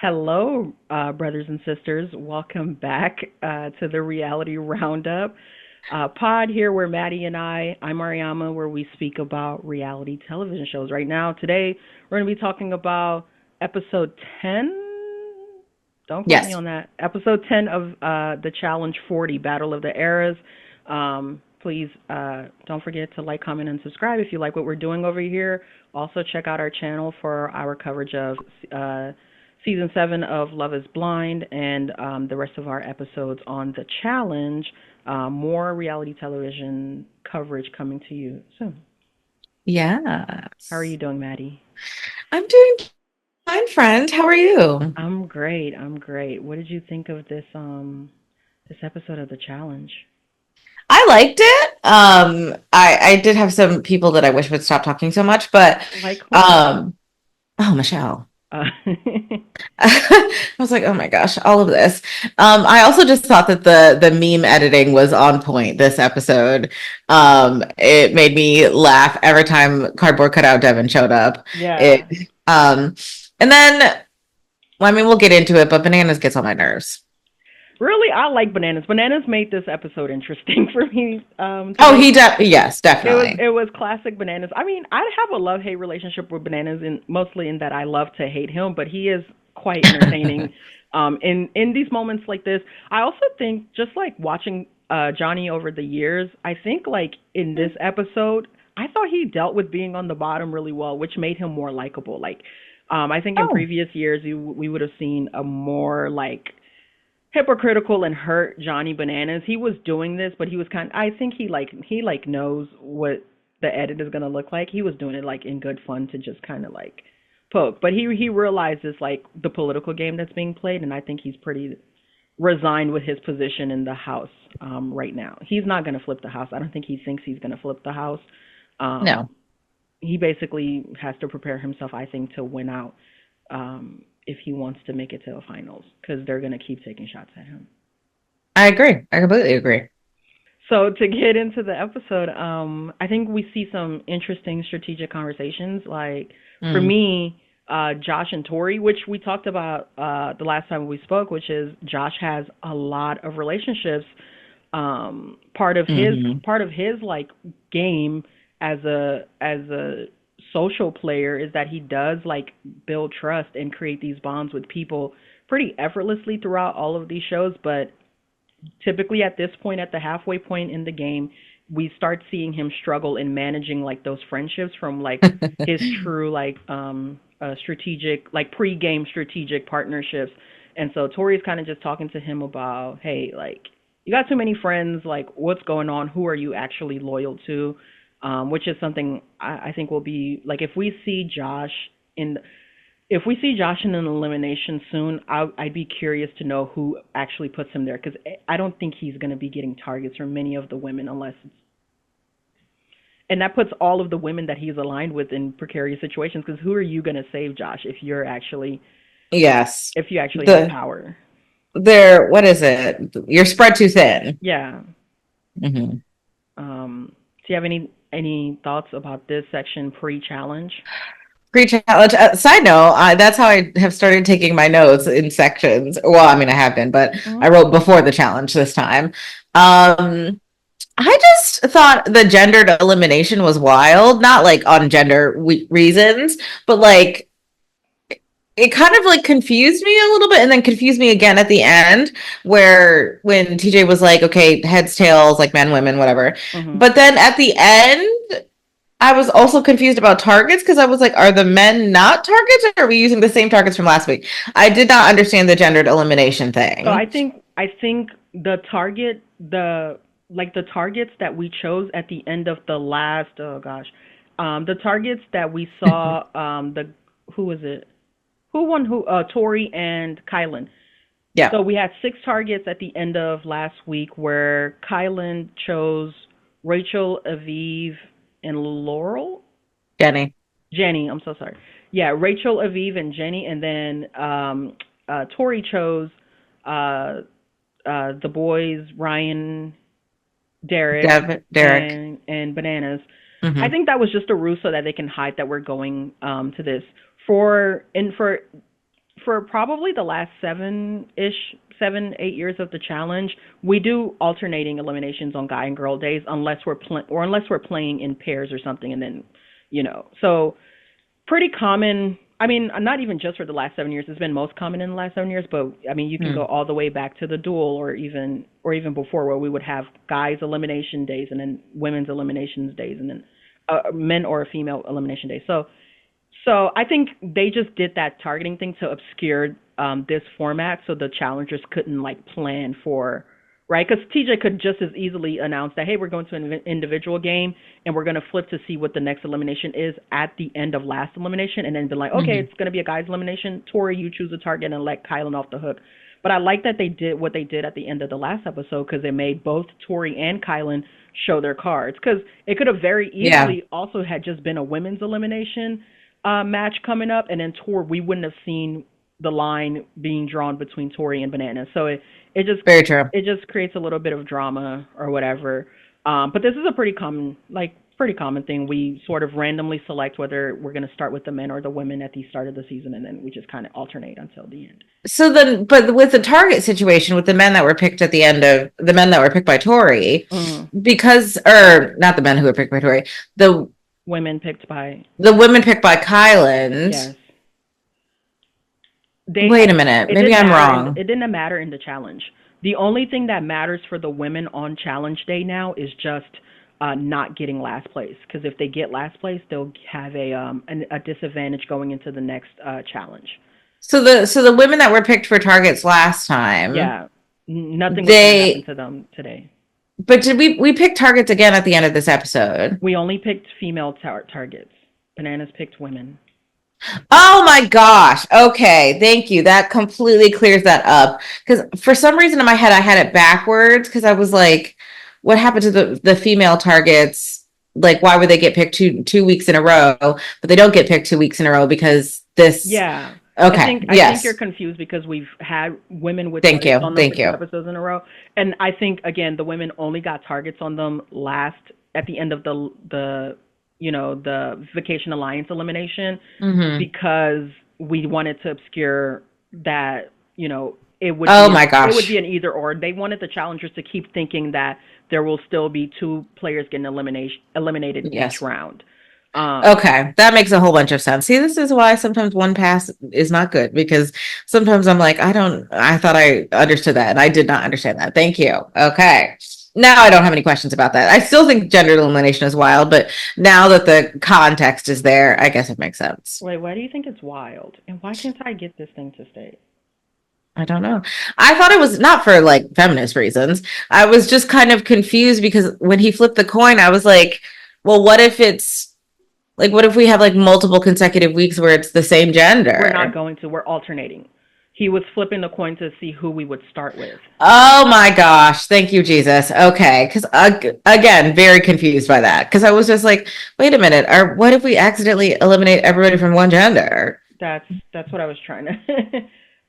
Hello, brothers and sisters. Welcome back to the Reality Roundup pod here, where Maddie and I'm Mariama, where we speak about reality television shows. Right now, today, we're going to be talking about episode 10. Don't quote me Yes. on that. Episode 10 of the Challenge 40, Battle of the Eras. Please don't forget to like, comment, and subscribe if you like what we're doing over here. Also, check out our channel for our coverage of season 7 of Love is Blind and the rest of our episodes on the challenge. More reality television coverage coming to you soon. How are Yes. you doing, Maddie? I'm doing fine, friend. How are you? I'm great. I'm great. What did you think of this episode of the challenge? I liked it. I did have some people that I wish would stop talking so much, but Like who? um, oh, Michelle. Uh, I was like, oh my gosh, all of this. I also just thought that the meme editing was on point this episode. It made me laugh every time Cardboard Cutout Devin showed up. yeah. It and then well, I mean, we'll get into it, but Bananas gets on my nerves. Really, I like Bananas. Bananas made this episode interesting for me Oh, today. yes, It was definitely. it was classic Bananas. I mean, I have a love hate relationship with Bananas, in mostly in that I love to hate him, but he is quite entertaining. In these moments like this, I also think just like watching Johnny over the years, I think like in this episode, I thought he dealt with being on the bottom really well, which made him more likable. Like, I think in Oh, previous years we would have seen a more like hypocritical and hurt Johnny Bananas. He was doing this, but he was kind. I think he knows what the edit is gonna look like. He was doing it like in good fun to just kind of like poke, but he realizes like the political game that's being played, and I think he's pretty resigned with his position in the house right now. He's not gonna flip the house. I don't think he thinks he's gonna flip the house. Um, no. he basically has to prepare himself, I think, to win out if he wants to make it to the finals because they're going to keep taking shots at him. I agree. I completely agree. So to get into the episode, I think we see some interesting strategic conversations. Like for Mm. me, Josh and Tori, which we talked about the last time we spoke, which is Josh has a lot of relationships. Part of his Hmm. like game as a social player is that he does like build trust and create these bonds with people pretty effortlessly throughout all of these shows, but typically at this point, at the halfway point in the game, we start seeing him struggle in managing like those friendships from like his true like strategic like pre-game strategic partnerships. And so Tori's kind of just talking to him about, hey, like you got too many friends, like what's going on, who are you actually loyal to, which is something I think will be like in if we see Josh in an elimination soon, I'd be curious to know who actually puts him there because I don't think he's going to be getting targets from many of the women unless it's, and that puts all of the women that he's aligned with in precarious situations because who are you going to save, Josh, Yes. if you actually have The power? what is it? You're spread too thin. Yeah. Hmm. Do you have any thoughts about this section pre-challenge? Pre-challenge. Side note, that's how I have started taking my notes in sections. Well, I mean, I have been, but I Mm-hmm. wrote before the challenge this time. Um, I just thought the gendered elimination was wild, not like on gender reasons, but like it kind of like confused me a little bit and then confused me again at the end where when TJ was like, okay, heads, tails, like men, women, whatever. Mm-hmm. But then at the end, I was also confused about targets because I was like, are the men not targets or are we using the same targets from last week? I did not understand the gendered elimination So I thing. think I think the targets that we chose at the end of the last, oh gosh, the targets that we saw, the who was it, who won, who Tori and Kylan. Yeah, So we had six targets at the end of last week where Kylan chose Rachel, Aviv, and Laurel. Jenny. Jenny, I'm so sorry. Yeah, Rachel, Aviv, and Jenny, and then Tori chose uh, the boys, Ryan, Derek, Derek. and Bananas. I Hmm. think that was just a ruse so that they can hide that we're going to this for for probably the last 7, 8 years of the challenge, we do alternating eliminations on guy and girl days, unless we're playing in pairs or something, and then, so pretty common. I mean, not even just for the last 7 years. It's been most common in the last 7 years, but I mean, you can go Hmm. all the way back to the duel, or even before, where we would have guys elimination days and then women's eliminations days, and then men or female elimination days. So I think they just did that targeting thing to obscure this format, so the challengers couldn't like plan for, right? Because TJ could just as easily announce that, hey, we're going to an individual game and we're going to flip to see what the next elimination is at the end of last elimination, and then be like, okay, Hmm. it's going to be a guys elimination. Tori, you choose a target and let Kylan off the hook. But I like that they did what they did at the end of the last episode, because it made both Tori and Kylan show their cards. Because it could have very Yeah, easily also had just been a women's elimination match coming up, and then Tori, we wouldn't have seen the line being drawn between Tori and Banana. So it just very true. it just creates a little bit of drama or whatever. But this is a pretty common thing. We sort of randomly select whether we're going to start with the men or the women at the start of the season, and then we just kind of alternate until the end. So then, but with the target situation, with the men that were picked at the end of the men that were picked by Tori, Mm. because or not the men who were picked by Tori, the Women picked by, the women picked by Kyland. yes. They Wait a minute, it maybe didn't I'm matter in wrong. it didn't matter in the challenge. The only thing that matters for the women on challenge day now is just not getting last place. Because if they get last place, they'll have a disadvantage going into the next challenge. So the women that were picked for targets last time, Yeah, nothing was going to happen they to them today. but did we pick targets again at the end of this episode? We only picked female targets. Bananas picked women. Oh my gosh. Okay, thank you. That completely clears that up. Because for some reason in my head I had it backwards because I was like, what happened to the female targets? Like, why would they get picked two weeks in a row, but they don't get picked 2 weeks in a row because this. Yeah. Okay, I think you're yes. confused because we've had women with Thank targets you. on them for Thank two you. episodes in a row. And I think again the women only got targets on them last at the end of the Vacation Alliance elimination, Hmm. because we wanted to obscure that, Oh my it would be gosh. an either or. They wanted the challengers to keep thinking that there will still be two players getting eliminated each Yes. round. Um Okay, that makes a whole bunch of sense. See, this is why sometimes one pass is not good because sometimes I'm like, I thought I understood that and I did not understand that. Thank you. Okay. Now I don't have any questions about that. I still think gender elimination is wild, but now that the context is there, I guess it makes sense. Wait, why do you think it's wild? And why can't I get this thing to stay? I don't know. I thought it was not for like feminist reasons. I was just kind of confused because when he flipped the coin, I was like, well, what if it's like, what if we have like multiple consecutive weeks where it's the same We're not gender? going to. We're alternating. He was flipping the coin to see who we would start with. Oh my gosh. Thank you, Jesus. Okay. Because again, very confused by that. Because I was just like, wait a minute. What if we accidentally eliminate everybody from one gender? That's that's what I was trying to.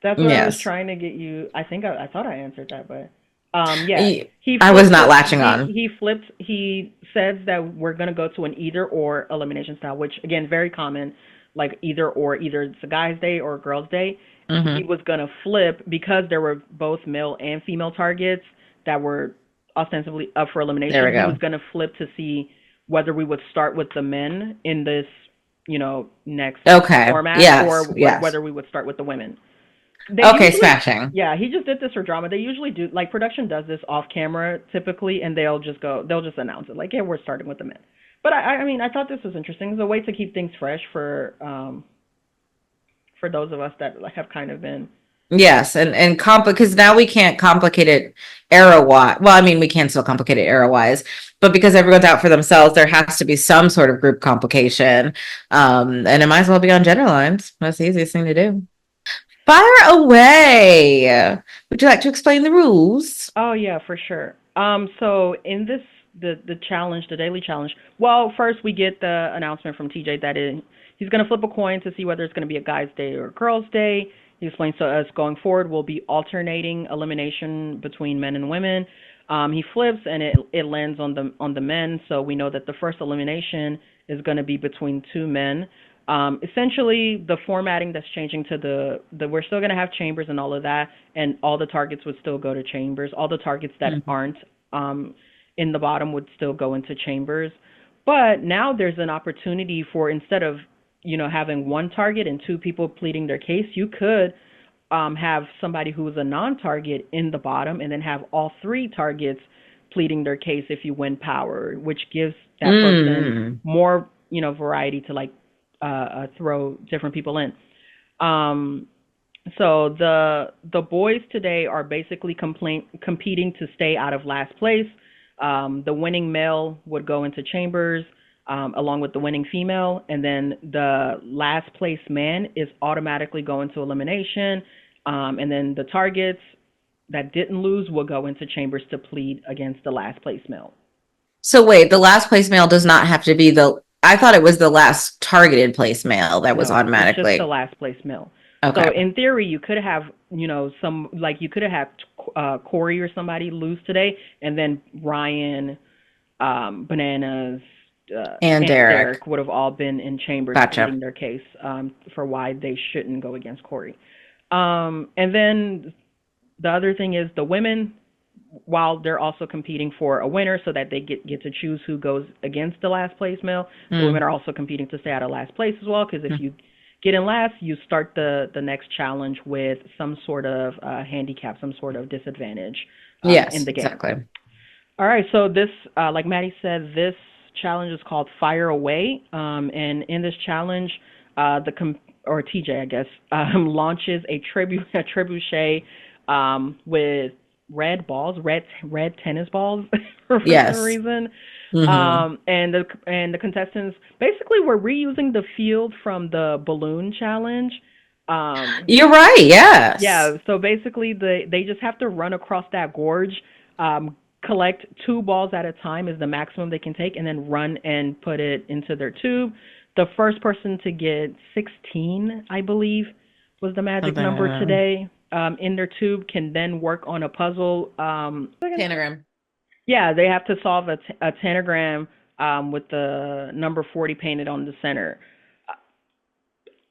That's what I was Yes. trying to get you. I thought I answered that, but yeah. I He I was flipped not it. latching on. He flipped. He says that we're gonna go to an either or elimination style, which again very common, like either or, either it's a guy's day or a girl's day. He Hmm. was gonna flip because there were both male and female targets that were ostensibly up for There we elimination. He was go. gonna flip to see whether we would start with the men in this, next Okay. format, or Yes. Yes. whether we would start with the women. They Okay. usually, Smashing. yeah, he just did this for drama. They usually do, like production does this off camera typically, and they'll just announce it like, yeah, we're starting with the men. But I mean, I thought this was interesting. It's a way to keep things fresh for those of us that like have kind of been. Yes, and because now we can't complicate it era wise. Well, I mean, we can still complicate it era wise, but because everyone's out for themselves, there has to be some sort of group complication. And it might as well be on gender lines. That's the easiest thing to do. Fire away. Would you like to explain the rules? Oh yeah, for sure. So in this the challenge, the daily challenge. Well, first we get the announcement from TJ that he's gonna flip a coin to see whether it's gonna be a guy's day or a girl's day. He explains to us going forward we'll be alternating elimination between men and women. He flips and it lands on the men, so we know that the first elimination is gonna be between two men. Essentially, the formatting that's changing to the we're still going to have chambers and all of that, and all the targets would still go to chambers. All the targets that Mhm. aren't in the bottom would still go into chambers. But now there's an opportunity for, instead of having one target and two people pleading their case, you could have somebody who is a non-target in the bottom, and then have all three targets pleading their case if you win power, which gives that person Mm. more variety to like throw different people in. Um, so the boys today are basically competing to stay out of last place. The winning male would go into chambers along with the winning female, and then the last place man is automatically going to elimination. And then the targets that didn't lose will go into chambers to plead against the last place male. So wait, the last place mail does not have to be the. I thought it was the last targeted place mail that was No, it's just the automatically. last place male. So Okay. in theory, you could have, some like you could have had Corey or somebody lose today, and then Ryan, Bananas, And and Derek. Derek would have all been in chambers Gotcha. pleading their case for why they shouldn't go against Corey. And then the other thing is the women, while they're also competing for a winner so that they get to choose who goes against the last place male, the women Mm. are also competing to stay out of last place as well. Because if you get in last, you start the next challenge with some sort of handicap, some sort of disadvantage in Yes, the game. exactly. All right, so this, like Maddie said, this challenge is called Fire Away, and in this challenge, or TJ, I guess, launches a trebuchet with red tennis balls for some Yes. reason, Hmm. and the contestants basically were reusing the field from the balloon challenge. Um, You're right. Yes. yeah, so basically they just have to run across that gorge, collect two balls at a time is the maximum they can take, and then run and put it into their tube. The first person to get 16, I believe, was the magic Something. number today, in their tube can then work on a puzzle. Tanagram. Yeah, they have to solve a tanagram with the number 40 painted on the center.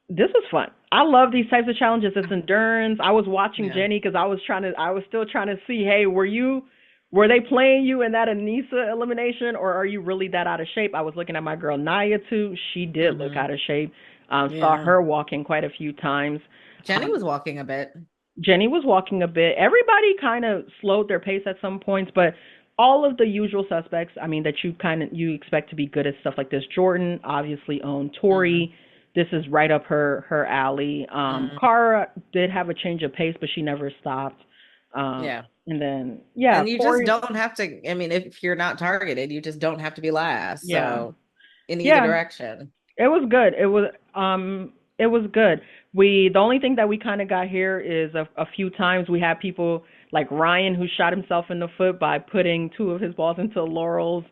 This was fun. I love these types of challenges. It's endurance. I was watching Yeah. Jenny because I was still trying to see, hey, were they playing you in that Anissa elimination, or are you really that out of shape? I was looking at my girl Naya too. She did look Hmm. out of shape. Saw Yeah. her walking quite a few times. Jenny Um, was walking a bit. Jenny was walking a bit. Everybody kind of slowed their pace at some points, but all of the usual suspects, I mean, that you expect to be good at stuff like this. Jordan obviously owned Hmm. Tori. This is right up her alley. Mm. Cara did have a change of pace, but she never stopped. Um, Yeah. and then yeah, And you just Corey. don't have to. I mean, if you're not targeted, you just don't have to be last. Yeah, So, in either yeah. direction. It was good. It was good. The only thing that we kind of got here is a few times we had people like Ryan who shot himself in the foot by putting two of his balls into Laurel's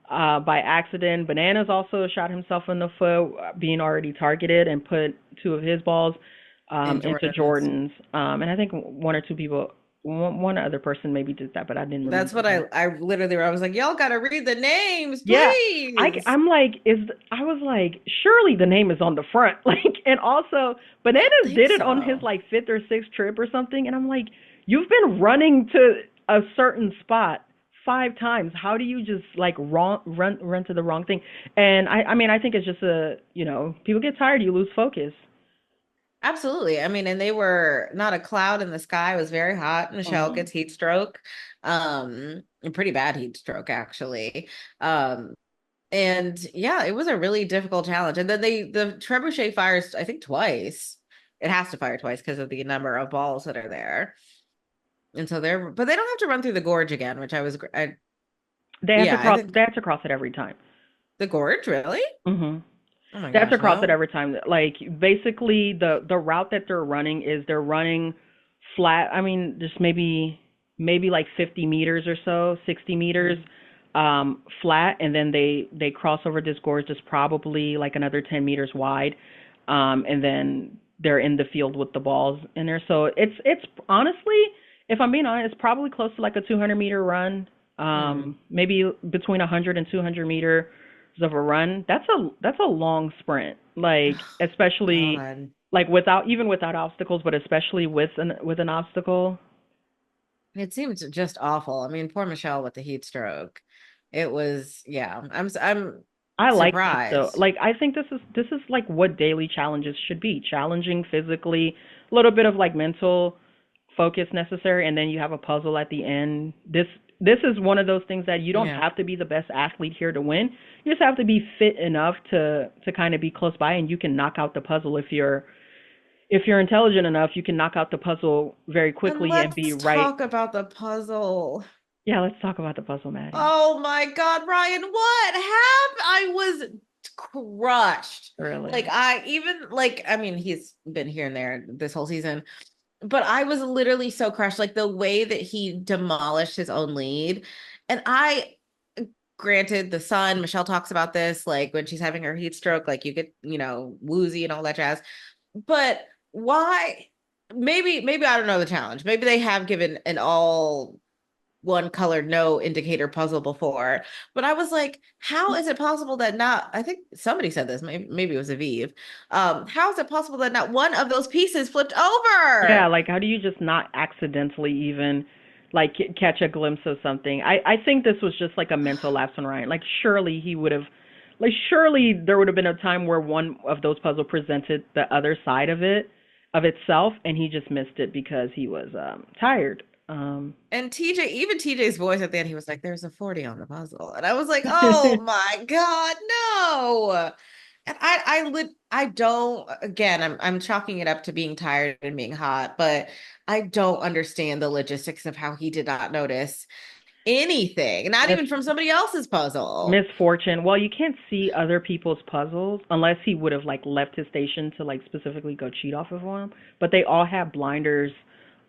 by accident. Bananas also shot himself in the foot being already targeted and put two of his balls In into Jordan's. Jordan's. And I think one or two people, one other person maybe did that, but I didn't That's remember what who. I literally, I was like, y'all got to read the names, Yeah, please. I'm like, I was like, surely the name is on the front. Like, and also, I don't Bananas think did it on his so. like fifth or sixth trip or something. And I'm like, you've been running to a certain spot 5 times. How do you just like run to the wrong thing? And I mean, I think it's just people get tired, you lose focus. Absolutely. I mean, and they were not a cloud in the sky. It was very hot. Michelle Hmm. gets heat stroke. A pretty bad heat stroke, actually. Um, and yeah, it was a really difficult challenge. And then the trebuchet fires, I think, twice. It has to fire twice because of the number of balls that are there. And so but they don't have to run through the gorge again, which yeah, I think They have to cross it every time. the gorge, really? Hmm. Oh my They have to gosh, cross it well, every time. Like basically, the route that they're running is they're running flat. I mean, just maybe like 50 meters or so, 60 meters mhm. flat, and then they cross over this gorge that's probably like another 10 meters wide, and then they're in the field with the balls in there. So it's honestly, if I'm being honest, it's probably close to like a 200-meter run, Mhm. maybe between 100 and 200 meter of a run, that's a long sprint. Like especially God. like without even without obstacles, but especially with an obstacle. It seems just awful. I mean, poor Michelle with the heat stroke. It was, yeah. I'm I like this though. surprised. Like I think this is like what daily challenges should be. Challenging physically, a little bit of like mental focus necessary, and then you have a puzzle at the end. This is one of those things that you don't Yeah. have to be the best athlete here to win. You just have to be fit enough to kind of be close by, and you can knock out the puzzle if you're intelligent enough. You can knock out the puzzle very And quickly and be let's right. talk about the puzzle. Yeah, let's talk about the puzzle, Maddie. Oh my God, Ryan, what happened? I was crushed. Like Really. I even like I mean he's been here and there this whole season, but I was literally so crushed like the way that he demolished his own lead. And I granted the sun, Michelle talks about this like when she's having her heat stroke like you get, woozy and all that jazz. But why maybe I don't know the challenge. Maybe they have given an all one color no indicator puzzle before, but I was like, how is it possible that not, I think somebody said this, maybe it was Aviv. How is it possible that not one of those pieces flipped Yeah, over? like how do you just not accidentally even like catch a glimpse of something? I think this was just like a mental lapse on Ryan. Like surely he would have, like surely there would have been a time where one of those puzzle presented the other side of it of itself, and he just missed it because he was tired. And TJ, even TJ's voice at the end, he was like, there's a 40 on the puzzle. And I was like, oh my God, no. And I don't, again, I'm chalking it up to being tired and being hot, but I don't understand the logistics of how he did not notice anything, not Miss even from somebody else's puzzle. misfortune. Well, you can't see other people's puzzles unless he would have like left his station to like specifically go cheat off of them. But they all have blinders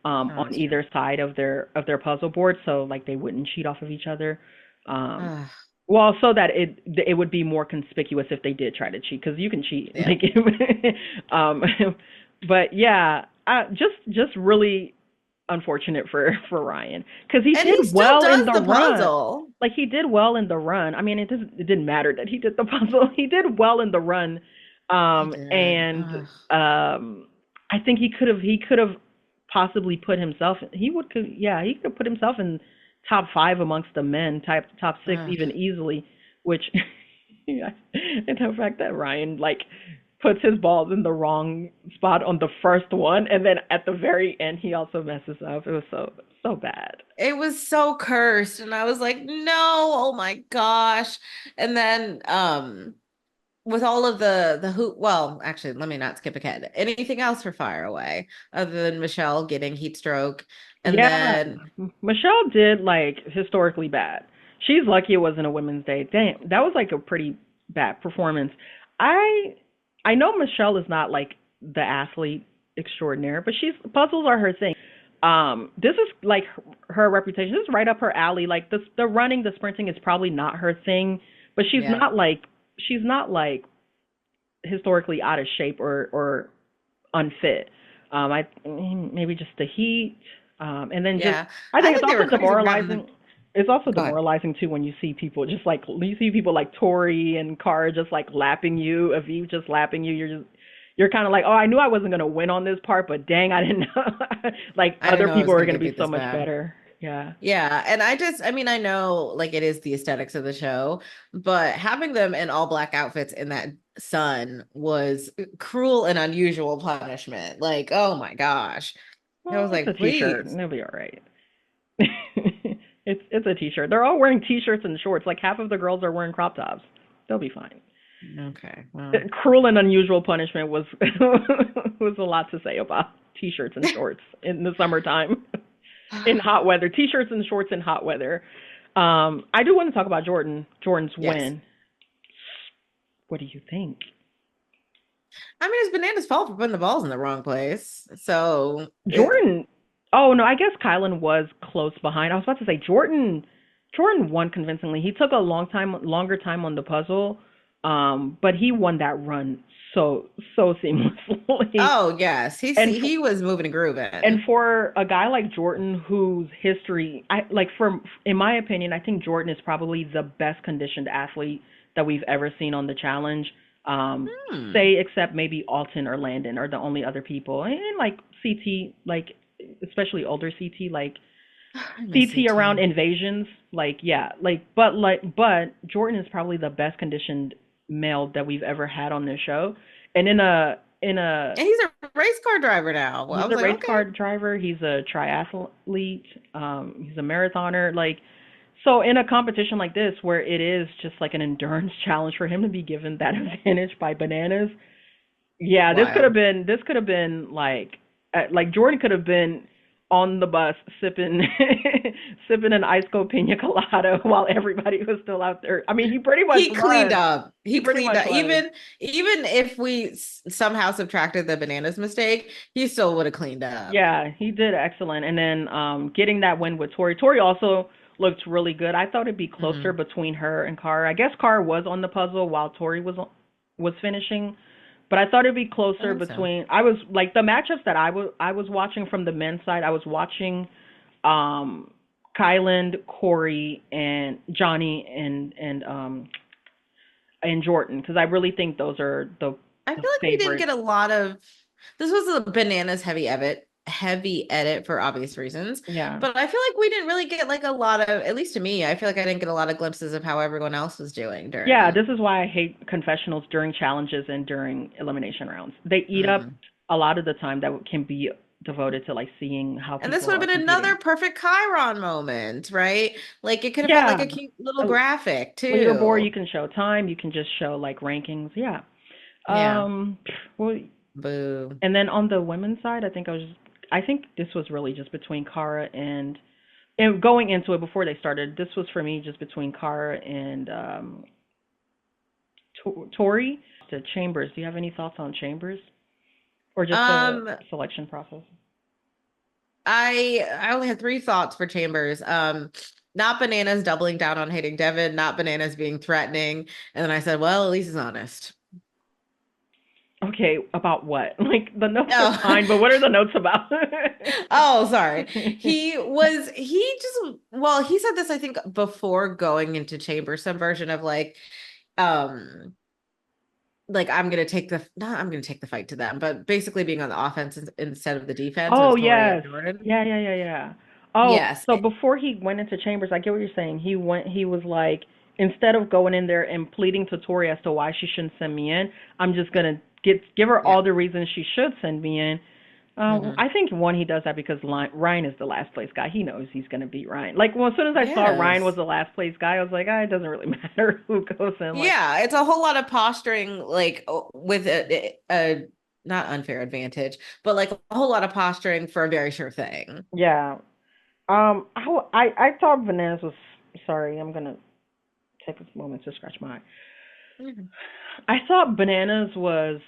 Oh, on that's true. either side of their puzzle board, so like they wouldn't cheat off of each other. Um, Ugh, well, so that it would be more conspicuous if they did try to cheat, because you can cheat. yeah. Like, um, but yeah, just really unfortunate for Ryan because he And he did still well in does the the run. puzzle. Like he did well in the run. I mean, it didn't matter that he did the puzzle. He did well in the run, He did. and Ugh. I think he could have possibly put himself. Yeah, he could have put himself in top five amongst the men, top six Ugh. even easily. Which, yeah, and the fact that Ryan like puts his balls in the wrong spot on the first one, and then at the very end he also messes up. It was so bad. It was so cursed. And I was like, no, oh my gosh. And then with all of the who well, actually, let me not skip ahead. Anything else for Fire Away other than Michelle getting heat stroke? And Yeah, then Michelle did like historically bad. She's lucky it wasn't a Women's Day. Damn, that was like a pretty bad performance. I I know Michelle is not like the athlete extraordinaire, but she's puzzles are her thing. This is like her reputation. This is right up her alley. Like the running, the sprinting is probably not her thing, but yeah. she's not like historically out of shape or unfit. I maybe just the heat, and then just Yeah. I I think it's think they were also crazy for having demoralizing. the It's also go ahead. demoralizing too when you see people just like you see people like Tori and Cara just like lapping you, Aviv just lapping you. You're kind of like, oh, I knew I wasn't gonna win on this part, but dang, I didn't know. Like I didn't other know it people was are gonna gonna get be beat so this much bad. better. Yeah. Yeah, and I mean, I know like it is the aesthetics of the show, but having them in all black outfits in that sun was cruel and unusual punishment. Like, oh my gosh. I was Well, it's a like, t-shirt. please. They'll be all right. It's a t-shirt. They're all wearing t-shirts and shorts. Like half of the girls are wearing crop tops. They'll be fine. Okay, well. Cruel and unusual punishment was was a lot to say about t-shirts and shorts in the summertime in hot weather. T-shirts and shorts in hot weather. I do want to talk about Jordan's Yes. win. What do you think? I mean, it's Bananas' fault for putting the balls in the wrong place. So, Jordan. Oh no, I guess Kylan was close behind. I was about to say Jordan. Jordan won convincingly. He took a longer time on the puzzle, but he won that run so seamlessly. oh yes, And he was moving and and grooving. for a guy like Jordan, whose history, I like, in my opinion, I think Jordan is probably the best conditioned athlete that we've ever seen on the challenge. Hmm. Say except maybe Alton or Landon are the only other people, and like CT, like especially older CT, like I miss CT around CT. invasions, like, but Jordan is probably the best conditioned male that we've ever had on this show, and in a And he's a race car driver now. Well, I he's was a like, race okay. car driver. He's a triathlete. He's a marathoner. Like, so in a competition like this, where it is just like an endurance challenge, for him to be given that advantage by Bananas, yeah, this could have Wild. been this could have been like Jordan could have been on the bus sipping sipping an ice cold pina colada while everybody was still out there. I mean, he pretty much He cleaned was. up. He He pretty cleaned much up. was. Even if we somehow subtracted the bananas mistake, he still would have cleaned up. Yeah, he did excellent. And then getting that win with Tori. Tori also looked really good. I thought it'd be closer Hmm. between her and Kara. I guess Kara was on the puzzle while Tori was finishing, but I thought it'd be I closer think so. between. I was like the matchups that I was watching from the men's side. I was watching um Kyland, Corey, and Johnny and Jordan because I really think those are I the feel like we didn't favorite. get a lot of this was a bananas heavy edit for obvious reasons. Yeah. But I feel like we didn't really get like a lot of, at least to me, I feel like I didn't get a lot of glimpses of how everyone else was doing during Yeah, it. this is why I hate confessionals during challenges and during elimination rounds. They eat up Mm. a lot of the time that can be devoted to like seeing how And this people would are have been competing. another perfect Chiron moment, right? Like it could have had like Yeah, a cute little a graphic leaderboard too. you can show time, you can just show like rankings. Yeah. Yeah. Um well, Boo. and then on the women's side, I think this was really just between Kara and going into it before they started, this was for me just between Kara and Tori. To Chambers, do you have any thoughts on Chambers or just the Um, selection process? I only had three thoughts for Chambers. Not bananas doubling down on hating Devin, not bananas being threatening. And then I said, well, at least he's honest. Okay, about what? Like the notes are Oh, fine, but what are the notes about? oh, sorry. He just, well, he said this, I think, before going into Chambers, some version of um, like I'm gonna take the not I'm gonna take the fight to them, but basically being on the offense instead of the defense Oh with Tori and yes. Jordan. Yeah. Oh, Yes. so before he went into Chambers, I get what you're saying. He was like, instead of going in there and pleading to Tori as to why she shouldn't send me in, I'm just gonna give her Yeah. all the reasons she should send me in. Hmm. I think one, he does that because Ryan is the last place guy. He knows he's gonna beat Ryan. Like, well, as soon as I saw Ryan was Yes. the last place guy, I was like, ah, it doesn't really matter who goes in. Like, Yeah, it's a whole lot of posturing, like with a not unfair advantage, but like a whole lot of posturing for a very sure thing. yeah. I thought Bananas was sorry. I'm gonna take a moment to scratch my eye. Mhm. I thought Bananas was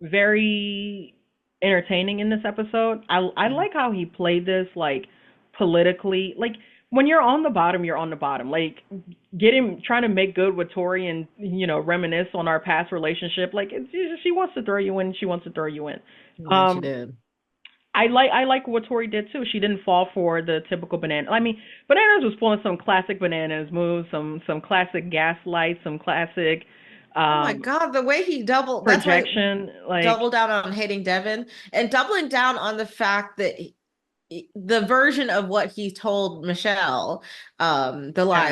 very entertaining in this episode. I Mhm. like how he played this like politically. Like when you're on the bottom, you're on the bottom. Like getting trying to make good with Tori and reminisce on our past relationship. Like she wants to throw you in. She wants to throw you in. Yeah, she Um, did. I like what Tori did too. She didn't fall for the typical banana. I mean, Bananas was pulling some classic Bananas moves, some classic gaslight, some classic Oh my um God, the way he that's why projection. Like, double down on hating Devin and doubling down on the fact that the version of what he told Michelle, yeah, the lie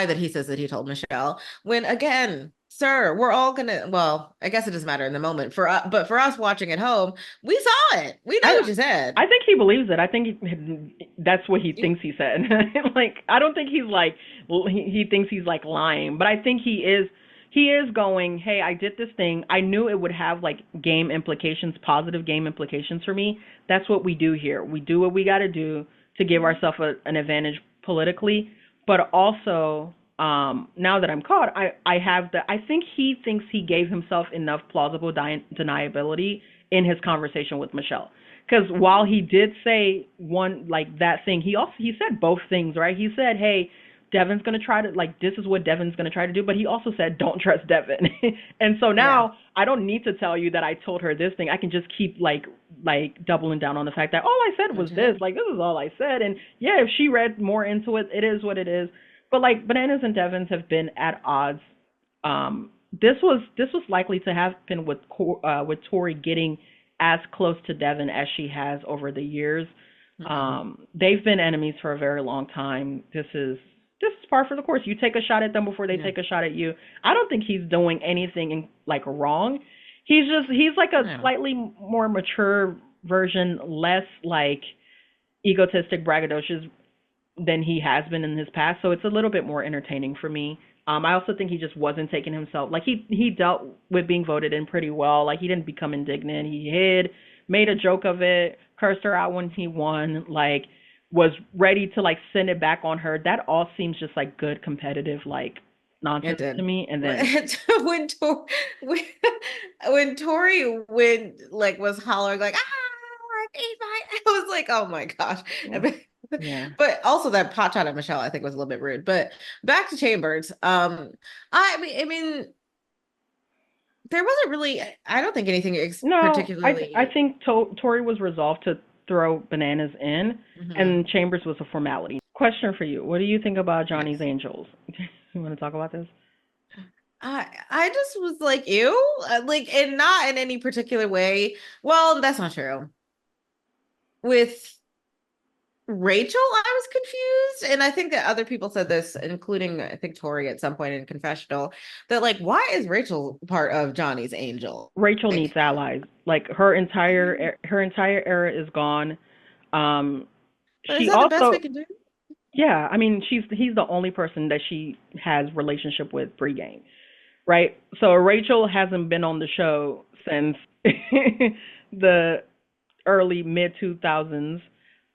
that he says that he told Michelle, when again, sir, we're all gonna, well, I guess it doesn't matter in the moment for us, but for us watching at home, we saw it. We know I what you said. I think he believes it. I think that's what he You, thinks he said. Like, I don't think he's like he thinks he's like lying, but I think he is going, hey, I did this thing. I knew it would have like game implications, positive game implications for me. That's what we do here. We do what we got to do to give ourselves an advantage politically, but also now that I'm caught, I have the I think he thinks he gave himself enough plausible deniability in his conversation with Michelle. Because while he did say one like that thing, he said both things, right? He said, "Hey, Devin's gonna try to like this is what Devin's gonna try to do," but he also said, "Don't trust Devin." And so yeah. now I don't need to tell you that I told her this thing. I can just keep like doubling down on the fact that all I said was What you this. did. Like this is all I said. And yeah, if she read more into it, it is what it is. But like Bananas and Devons have been at odds. This was likely to happen with Tori getting as close to Devon as she has over the years. Mhm. They've been enemies for a very long time. This is par for the course. You take a shot at them before they Yeah. take a shot at you. I don't think he's doing anything like wrong. He's like a Yeah. slightly more mature version, less like egotistic, braggadocious than he has been in his past. So it's a little bit more entertaining for me. I also think he just wasn't taking himself like he dealt with being voted in pretty well. Like he didn't become indignant. He hid, made a joke of it, cursed her out when he won. Like was ready to like send it back on her. That all seems just like good competitive like It nonsense to did. me. And then When Tor when, when Tori like was hollering like I was like, oh my gosh. yeah. But also that pot shot at Michelle, I think was a little bit rude. But back to Chambers. I mean, there wasn't really, I don't think anything No, I particularly. think Tory was resolved to throw Bananas in, Mhm. and Chambers was a formality. Question for you: what do you think about Johnny's Yes. Angels? You want to talk about this? I just was like, ew, like, and not in any particular way. Well, that's not true. With Rachel, I was confused. And I think that other people said this, including I think Tori at some point in confessional, that like, why is Rachel part of Johnny's Angel? Rachel needs Like, allies. Like her entire era is gone. Um, but is she that the best we also can do? yeah, I mean he's the only person that she has relationship with pregame, right? So Rachel hasn't been on the show since the early mid 2000s,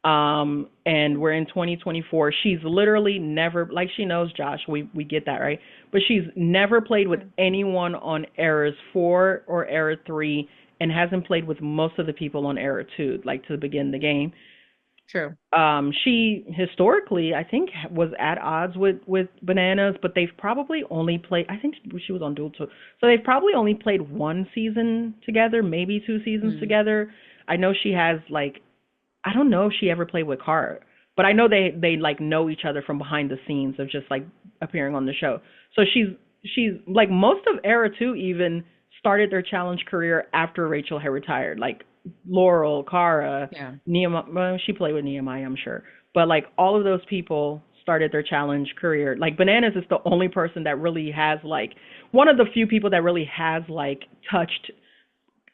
and we're in 2024. She's literally never, like, she knows Josh, we get that, right? But she's never played with anyone on eras 4 or era 3, and hasn't played with most of the people on era 2 like to begin the game. True. She historically, I think, was at odds with Bananas, but they've probably only played. I think she was on Duel too, so they've probably only played one season together, maybe two seasons Mm. together. I know she has like, I don't know if she ever played with Cara, but I know they like know each other from behind the scenes of just like appearing on the show. So she's like most of Era 2 even started their challenge career after Rachel had retired. Like Laurel, Cara, Yeah. Nehemiah, well, she played with Nehemiah, I'm sure. But like all of those people started their challenge career. Like Bananas is the only person that really has like one of the few people that really has like touched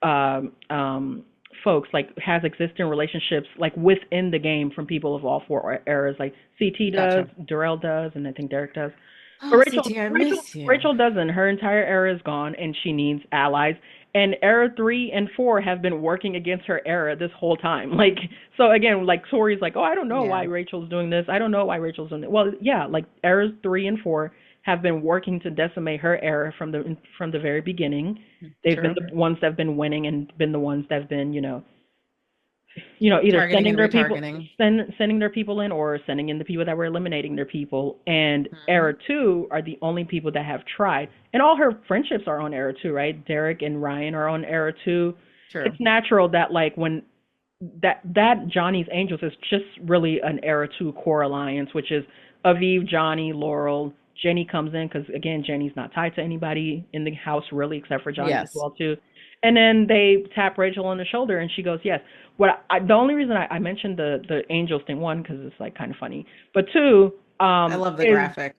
um, um, folks, like has existing relationships like within the game from people of all four eras. Like CT does, Gotcha. Darrell does, and I think Derek does. But Oh, CT, I miss you. Rachel doesn't. Her entire era is gone, and she needs allies. And era 3 and 4 have been working against her era this whole time. Like so again, like Tori's like, oh, I don't know why Yeah. Rachel's doing this. I don't know why Rachel's doing it. Well, yeah, like eras 3 and 4 have been working to decimate her era from the very beginning. They've been True. the ones that have been winning and been the ones that have been, either Targeting and retargeting. sending their people in or sending in the people that were eliminating their people. And Mhm. Era 2 are the only people that have tried. And all her friendships are on Era 2, right? Derek and Ryan are on Era 2. It's True. natural that like when that Johnny's Angels is just really an Era 2 core alliance, which is Aviv, Johnny, Laurel. Jenny comes in because again, Jenny's not tied to anybody in the house really, except for Johnny as Yes. well too. And then they tap Rachel on the shoulder, and she goes, "Yes." The only reason I mentioned the Angels thing, one, because it's like kind of funny, but two, I love the is graphic.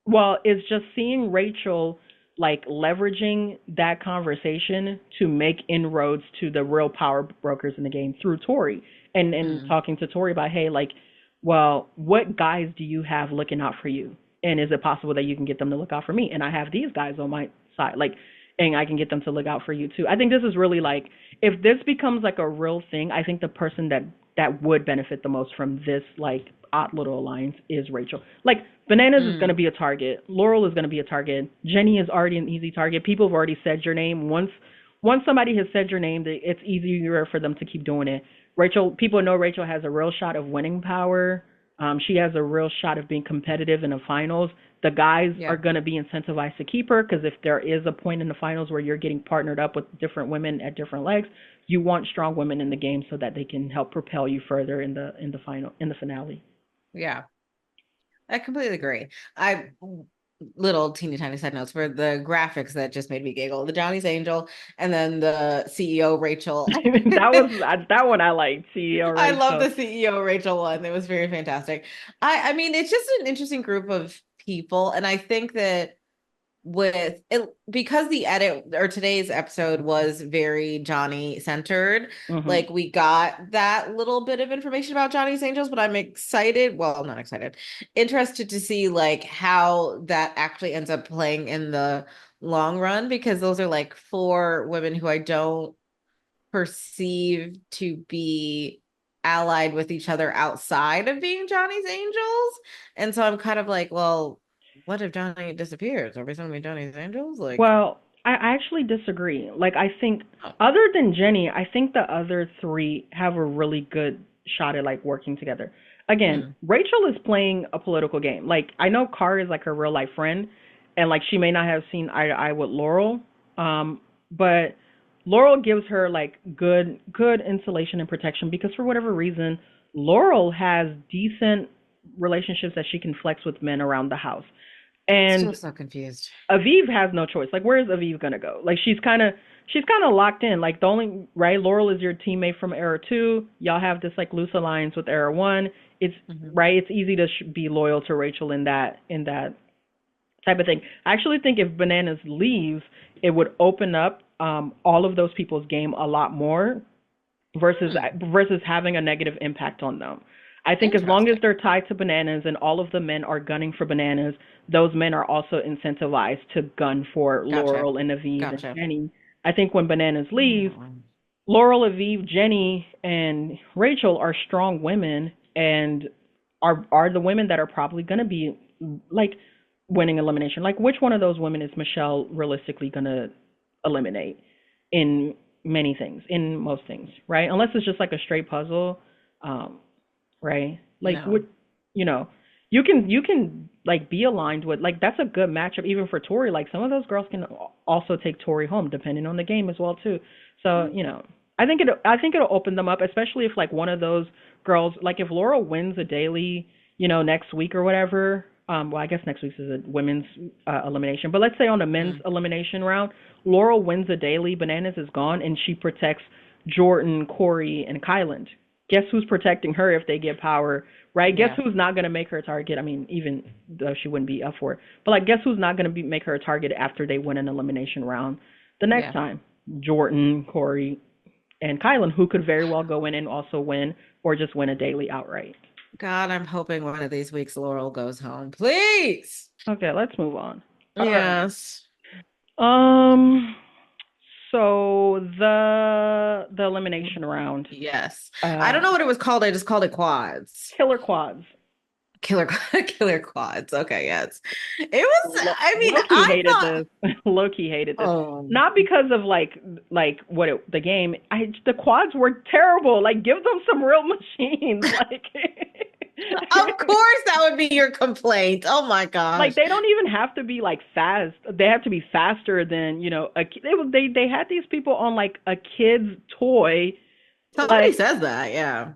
well, is just seeing Rachel like leveraging that conversation to make inroads to the real power brokers in the game through Tori, and Mm. talking to Tori about, hey, like, well, what guys do you have looking out for you, and is it possible that you can get them to look out for me? And I have these guys on my side, like, and I can get them to look out for you too. I think this is really like, if this becomes like a real thing, I think the person that would benefit the most from this like odd little alliance is Rachel. Like Bananas is going to Mm. be a target. Laurel is going to be a target. Jenny is already an easy target. People have already said your name. Once somebody has said your name, it's easier for them to keep doing it. Rachel, people know Rachel has a real shot of winning power. She has a real shot of being competitive in the finals. The guys are Yeah. going to be incentivized to keep her because if there is a point in the finals where you're getting partnered up with different women at different legs, you want strong women in the game so that they can help propel you further in the final in the finale. Yeah. I completely agree. I little teeny tiny side notes for the graphics that just made me giggle. The Johnny's Angel and then the CEO Rachel. That one I liked. CEO I love Rachel. the CEO Rachel one. It was very fantastic. I mean, it's just an interesting group of people, and I think that with it because the edit or today's episode was very Johnny centered, Hmm. like we got that little bit of information about Johnny's Angels, but I'm excited, well, not excited, interested to see like how that actually ends up playing in the long run because those are like four women who I don't perceive to be allied with each other outside of being Johnny's Angels. And so I'm kind of like, well, what if Johnny disappears? Are we going to be Johnny's Angels? Like, Well, I actually disagree. Like, I think oh, other than Jenny, I think the other three have a really good shot at like working together. Again, mm, Rachel is playing a political game. Like, I know Car is like her real life friend, and like she may not have seen eye to eye with Laurel, but Laurel gives her like good insulation and protection because for whatever reason, Laurel has decent relationships that she can flex with men around the house. still And so confused. Aviv has no choice. Like, where is Aviv gonna go? Like, she's kind of locked in. Like, the only right, Laurel is your teammate from Era Two. Y'all have this like loose alliance with Era One. It's Hmm. right. It's easy to be loyal to Rachel in that type of thing. I actually think if Bananas leaves, it would open up all of those people's game a lot more versus Hmm. versus having a negative impact on them. I think as long as Interesting. they're tied to Bananas and all of the men are gunning for Bananas, those men are also incentivized to gun for Gotcha. Laurel and Aviv and Gotcha. Jenny. I think when Bananas leaves, Hmm. Laurel, Aviv, Jenny, and Rachel are strong women and are the women that are probably going to be like winning elimination. Like which one of those women is Michelle realistically going to eliminate in many things, in most things, right? Unless it's just like a straight puzzle, um, right? Like what No. you know, you can like be aligned with like that's a good matchup even for Tori. Like some of those girls can also take Tori home depending on the game as well too. So I think it'll open them up, especially if like one of those girls, like if Laura wins a daily, next week or whatever. Well, I guess next week's is a women's elimination, but let's say on the men's Mm. elimination round, Laurel wins a daily, Bananas is gone, and she protects Jordan, Corey, and Kyland. Guess who's protecting her if they get power, right? Guess Yeah. who's not going to make her a target? I mean, even though she wouldn't be up for it, but like, guess who's not going to make her a target after they win an elimination round the next Yeah. time? Jordan, Corey, and Kylan, who could very well go in and also win, or just win a daily outright. God, I'm hoping one of these weeks Laurel goes home. Please. Okay, let's move on. All right. Yes. Um. So the elimination round. Yes. I don't Uh, know what it was called. I just called it quads. Killer quads. Killer killer quads. Okay, yes. It was, I mean, Loki I hated thought, this. Loki hated this. oh, Not because of like the game. The quads were terrible. Like give them some real machines. Like of course that would be your complaint. Oh my like gosh. they don't even have to be like fast. They have to be faster than they had these people on like a kid's toy. Somebody Like says that, yeah.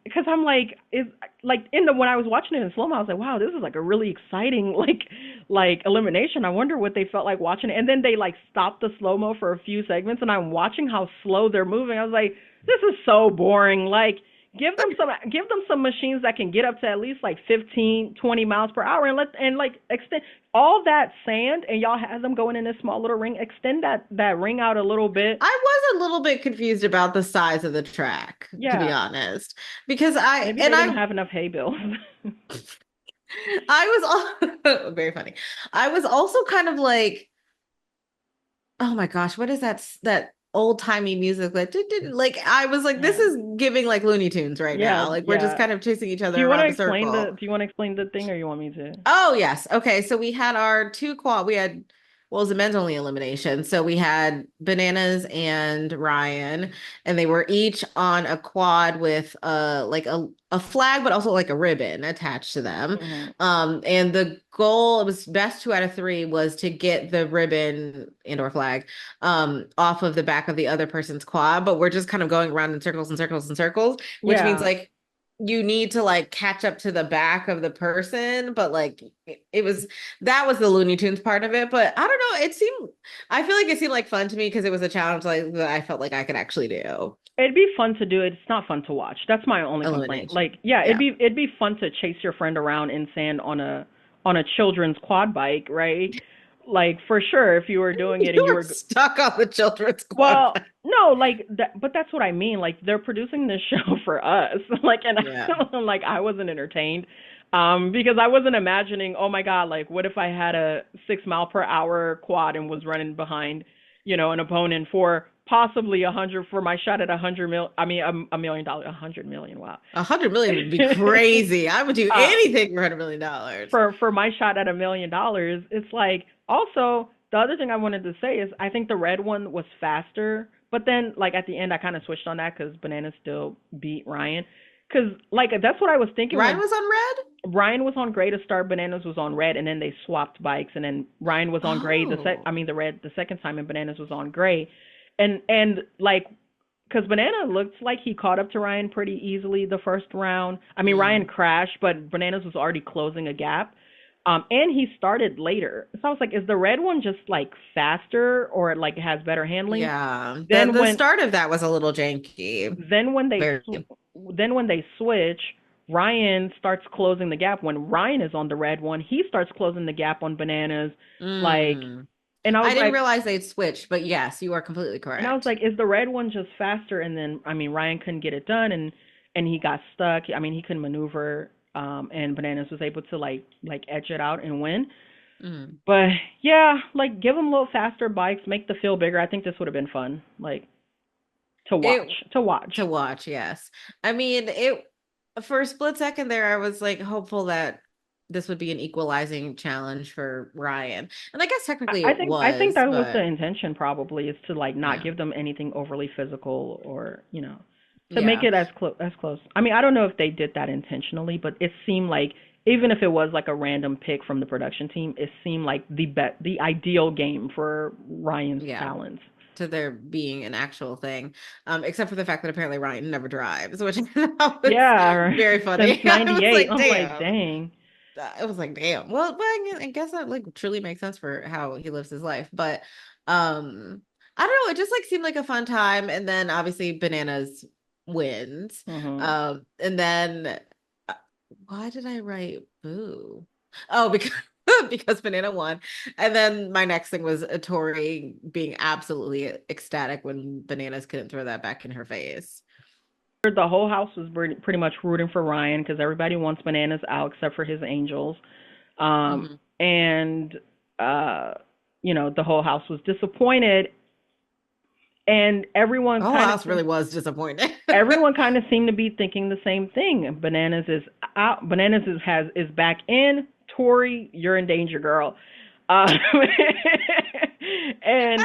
because I'm like, it's like when I was watching it in slow mo, I was like, wow, this is like a really exciting like elimination. I wonder what they felt like watching it. And then they like stopped the slow mo for a few segments, and I'm watching how slow they're moving. I was like, this is so boring. Like, give them some machines that can get up to at least like 15, 20 miles per hour, and like extend all that sand, and y'all have them going in this small little ring. Extend that ring out a little bit. I was a little bit confused about the size of the track, to be Yeah, honest, because maybe they didn't have enough hay bales. I was all very funny. I was also kind of like, oh my gosh, what is that old timey music like I was like, this Yeah. is giving like Looney Tunes right Yeah, now. Like we're just yeah. kind of chasing each Do other you want to around a explain the circle. Do you want to explain the thing, or you want me to? Oh yes. Okay. So we had our two quad. We had well, it was a men's only elimination. So we had Bananas and Ryan, and they were each on a quad with like a flag, but also like a ribbon attached to them. Hmm. And the goal, it was best two out of three, was to get the ribbon and or flag off of the back of the other person's quad. But we're just kind of going around in circles and circles and circles, which means Yeah, like you need to like catch up to the back of the person, but like it was that was the Looney Tunes part of it. But I don't know, I feel like it seemed like fun to me because it was a challenge like that I felt like I could actually do. It'd be fun to do it. It's not fun to watch. That's my only complaint. Elimination. Like, yeah, Yeah. it'd be fun to chase your friend around in sand on a children's quad bike, right? Like for sure, if you were doing it You and you were were stuck on the children's quad well, bike. no, like that, but that's what I mean. Like they're producing this show for us. Like, and Yeah. like I wasn't entertained, because I wasn't imagining. Oh my God, like what if I had a 6 mile per hour quad and was running behind, an opponent for possibly 100 for my shot at 100 mil. I mean, $1 million, 100 million. Wow. 100 million would be crazy. I would do uh, anything for $100 million. for my shot at $1 million, it's like also the other thing I wanted to say is I think the red one was faster, but then like at the end I kind of switched on that because Banana still beat Ryan. Cause like that's what I was thinking Ryan when was on red? Ryan was on gray to start, Bananas was on red, and then they swapped bikes, and then Ryan was on gray I Oh. mean the red the second time, and Bananas was on gray, and like because Banana looked like he caught up to Ryan pretty easily the first round. I mean, Ryan Mm. crashed, but Bananas was already closing a gap. And he started later. So I was like, is the red one just like faster or like has better handling? Yeah. The Then the when start of that was a little janky. then when they Very. then when they switch, Ryan starts closing the gap. When Ryan is on the red one, he starts closing the gap on Bananas. Like, Mm. and I I was didn't like, realize they'd switched, but yes, you are completely And I was correct. like, is the red one just faster? And then I mean, Ryan couldn't get it done, and he got stuck. I mean, he couldn't maneuver, and Bananas was able to like edge it out and win. Mm. But yeah, like give them a little faster bikes, make the field bigger. I think this would have been fun, like to It watch, to watch. to watch, yes. I mean, it for a split second there, I was like hopeful that this would be an equalizing challenge for Ryan. And I guess technically it I think was, that was the but intention probably is to like not yeah. give them anything overly physical or to make Yeah. it as close. I mean, I don't know if they did that intentionally, but it seemed like even if it was like a random pick from the production team, it seemed like the ideal game for Ryan's Yeah. talents. To there being an actual thing. Except for the fact that apparently Ryan never drives, which that was Yeah, very since funny. I was '98. like, I'm like, damn. dang. I was like, damn. Well, but I guess that like truly makes sense for how he lives his life. But I don't know, it just like seemed like a fun time. And then obviously Bananas wins. Mhm. And then uh, why did I write boo? Oh, because because Banana won. And then my next thing was Tori being absolutely ecstatic when Bananas couldn't throw that back in her face. The whole house was pretty much rooting for Ryan because everybody wants Bananas out except for his angels. Mhm. And uh, the whole house was disappointed, and The whole house really was disappointed. everyone kind of seemed to be thinking the same thing. Bananas is out. Bananas is back in. Tori, you're in danger, girl. Uh, and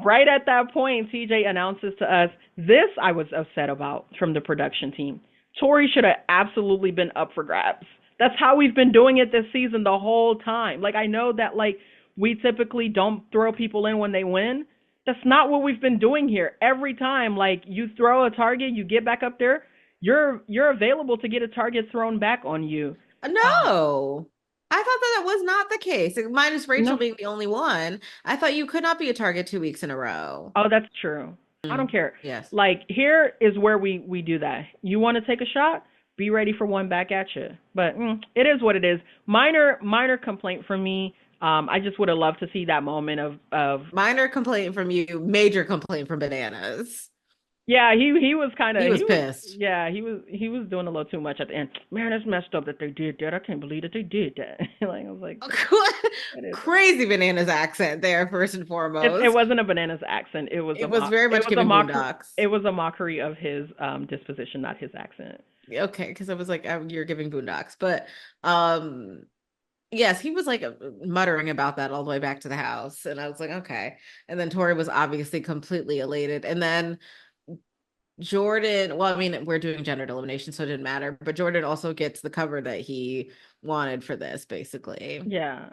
right at that point, TJ announces to us this I was upset about from the production team. Tori should have absolutely been up for grabs. That's how we've been doing it this season the whole time. Like I know that like we typically don't throw people in when they win. That's not what we've been doing here. Every time like you throw a target, you get back up there, you're available to get a target thrown back on you. No. I thought that that was not the case. Minus Rachel No. being the only one. I thought you could not be a target 2 weeks in a row. Oh, that's true. I don't Mm, care. yes. Like here is where we do that. You want to take a shot? Be ready for one back at you. But it is what it is. Minor complaint from me. I just would have loved to see that moment of Minor complaint from you, major complaint from Bananas. yeah. He was kind He of was pissed. yeah he was doing a little too much at the end. Man, it's messed up that they did that. I can't believe that they did that. Like I was like, it is. Crazy Bananas accent there, first and It foremost. wasn't a Bananas accent. It was a It was very much giving Boondocks. It was a mockery of his disposition, not his accent. Okay, because I was like, oh, you're giving Boondocks. But um yes, he was like muttering about that all the way back to the house. And I was like, okay. And then Tori was obviously completely elated. And then Jordan, well, I mean, we're doing gendered elimination, so it didn't matter. But Jordan also gets the cover that he wanted for this, basically. Yeah.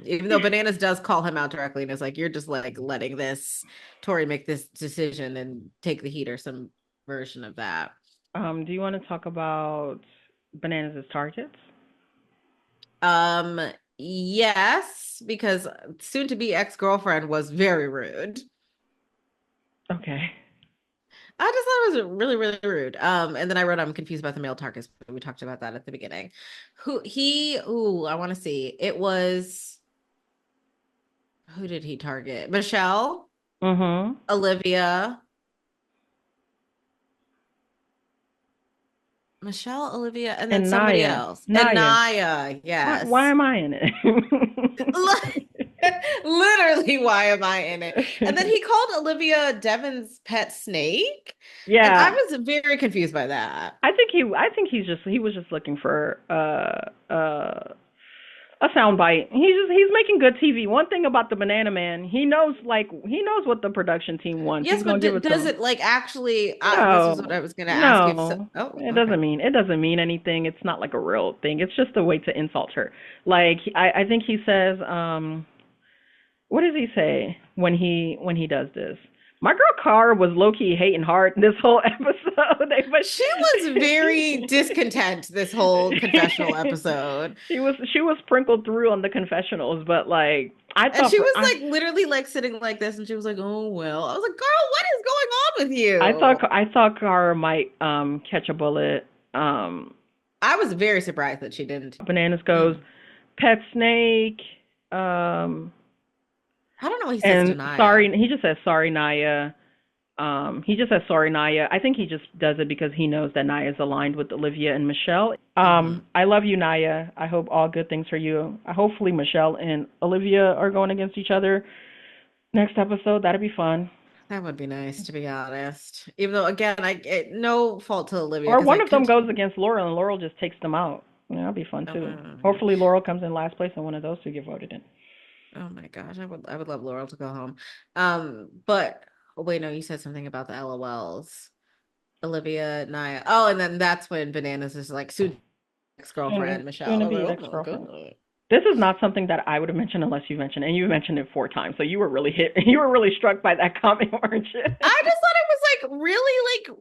Even though Bananas does call him out directly and is like, you're just like letting this Tori make this decision and take the heat or some version of that. Do you want to talk about bananas as targets? Um, yes, because soon to be ex-girlfriend was very rude. Okay. I just thought it was really, really rude. And then I wrote I'm confused about the male targets. We talked about that at the beginning. I want to see. It was who did he target? Mm-hmm. Olivia, Olivia, and then And somebody Naya. else. And Naya. Naya, Why yes. am I in it? Literally, why am I in it? And then he called Olivia Devin's pet snake. And I Yeah. was very confused by that. I think he was just looking for a sound bite. He's making good TV. One thing about the Banana Man, he knows what the production team wants. Yes, He's gonna but give it to does him. it like actually? This was what No, I was going to ask you. So, no, oh, okay. it doesn't mean anything. It's not like a real thing. It's just a way to insult her. Like I think he says, what does he say when he does this? My girl Cara was low key hating hard this whole episode, but She was very discontent this whole confessional episode. she was sprinkled through on the confessionals, but like And she was like literally like sitting like this, and she was like, "Oh well." I was like, "Girl, what is going on with you?" I thought Cara might catch a bullet. I was very surprised that she didn't. Bananas goes Mm. pet snake. Um, I don't know what he says to and Naya. sorry, he just says sorry, Naya. He just says sorry, Naya. I think he just does it because he knows that Naya is aligned with Olivia and Michelle. Hmm. I love you, Naya. I hope all good things for you. Hopefully Michelle and Olivia are going against each other next episode. That'd be fun. That would be nice, to be honest. Even though, again, no fault to Olivia Or because one I of them couldn't. goes against Laurel and Laurel just takes them out. Yeah, that'd be fun too. Oh, Hopefully Laurel comes in last place and one of those two get voted in. oh my gosh, I would love Laurel to go home. But oh, wait, no, you said something about the LOLs. Olivia, Naya. Oh, and then that's when Bananas is like soon ex-girlfriend Soon Michelle. to I was be like, ex oh my girlfriend. god. This is not something that I would have mentioned unless you mentioned it, and you mentioned it 4 times. So you were really hit. You were really struck by that comment, weren't you? I just thought it was like really like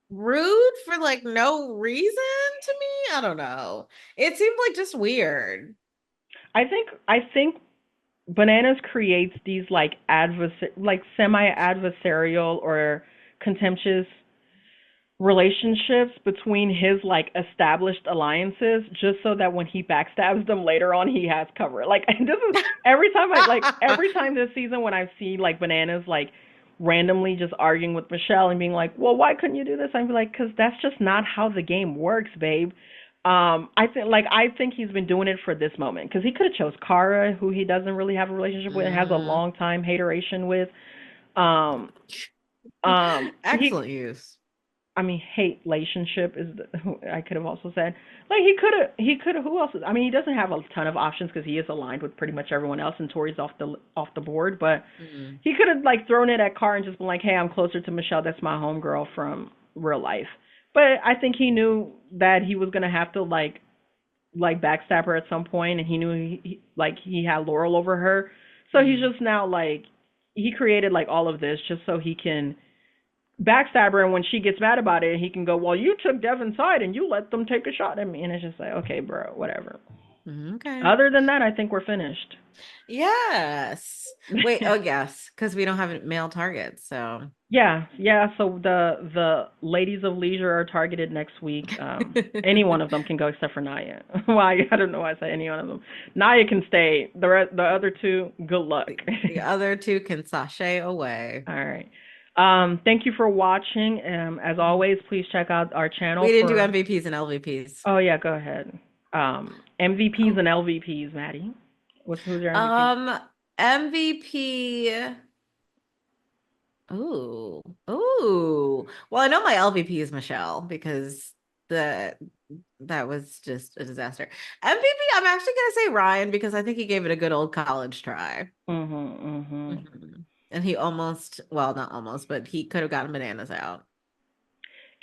rude for like no reason to me. I don't know. It seemed like just weird. I think Bananas creates these like semi adversarial or contemptuous relationships between his like established alliances just so that when he backstabs them later on he has cover. Like this is every time this season when I see like Bananas like randomly just arguing with Michelle and being like, "Well, why couldn't you do this?" I'm like, "Cuz that's just not how the game works, babe." I think he's been doing it for this moment cuz he could have chose Kara, who he doesn't really have a relationship with and has a Hmm. long time hateration with. Um he Excellent use. I mean, hate relationship is I could have also said like he could have who else? I mean, he doesn't have a ton of options because he is aligned with pretty much everyone else, and Tori's off the board. But Mm. he could have like thrown it at Carr and just been like, "Hey, I'm closer to Michelle. That's my homegirl from real life." But I think he knew that he was gonna have to like backstab her at some point, and he knew like he had Laurel over her, so he's Mm. just now like he created like all of this just so he can backstab her, and when she gets mad about it, he can go, "Well, you took Devin's side and you let them take a shot at me," and it's just like, okay, bro, whatever. Okay. Other than that, I think we're finished. Yes. Wait, oh yes, because we don't have male targets, so Yeah, yeah. So the ladies of leisure are targeted next week. Any one of them can go except for Naya. Well, I don't know why I say any one of them. Naya can stay. The other two, good luck. the other two can sashay away. All right. Thank you for watching. As always, please check out our channel We didn't do for. MVPs and LVPs. Oh yeah, go ahead. MVPs Oh, and LVPs, Maddie. Who's your MVP? um, MVP. Ooh, ooh. Well, I know my LVP is Michelle because the that was just a disaster. MVP, I'm actually gonna say Ryan because I think he gave it a good old college try. Mhm, mhm. Mhm. And he almost, well, not almost, but he could have gotten bananas out.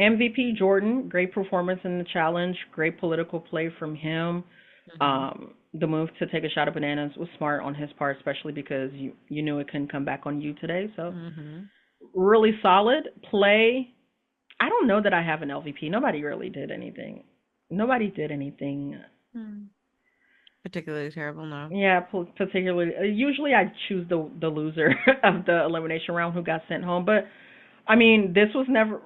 MVP Jordan, great performance in the challenge, great political play from him. Hmm. The move to take a shot at bananas was smart on his part, especially because you knew it couldn't come back on you today. So Hmm. really solid play. I don't know that I have an LVP. Nobody really did anything. Nobody did anything. Hmm. Particularly terrible, no. Yeah, particularly. Usually, I choose the loser of the elimination round who got sent home. But I mean, this was never.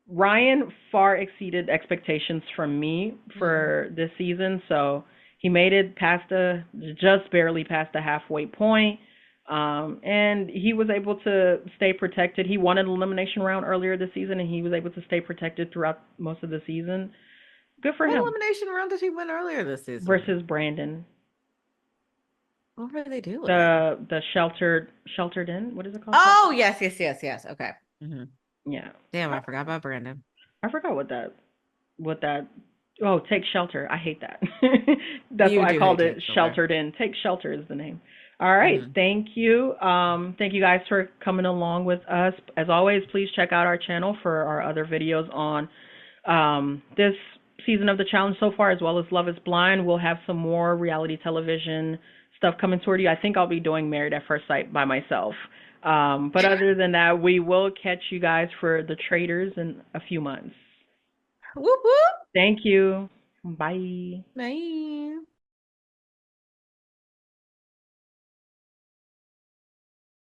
Ryan far exceeded expectations from me Hmm. for this season, so he made it past the just barely past the halfway point. And he was able to stay protected. He won an elimination round earlier this season, and he was able to stay protected throughout most of the season. Good for What him. elimination round did he win earlier this season? Versus Brandon, What were they doing? the sheltered in. What is it called? Oh, yes, yes, yes, yes. Okay. Hmm. Yeah, Damn, I, I forgot about Brandon. I forgot what that. Oh, take shelter. I hate that. That's You why I do called hate it Take Shelter. sheltered in. Take shelter is the name. All right. Hmm. Thank you. Thank you guys for coming along with us. As always, please check out our channel for our other videos on this season of the challenge so far, as well as Love is Blind. We'll have some more reality television stuff coming toward you. I think I'll be doing Married at First Sight by myself. But other than that, we will catch you guys for the traders in a few months. Whoop whoop. Thank you. Bye. Bye.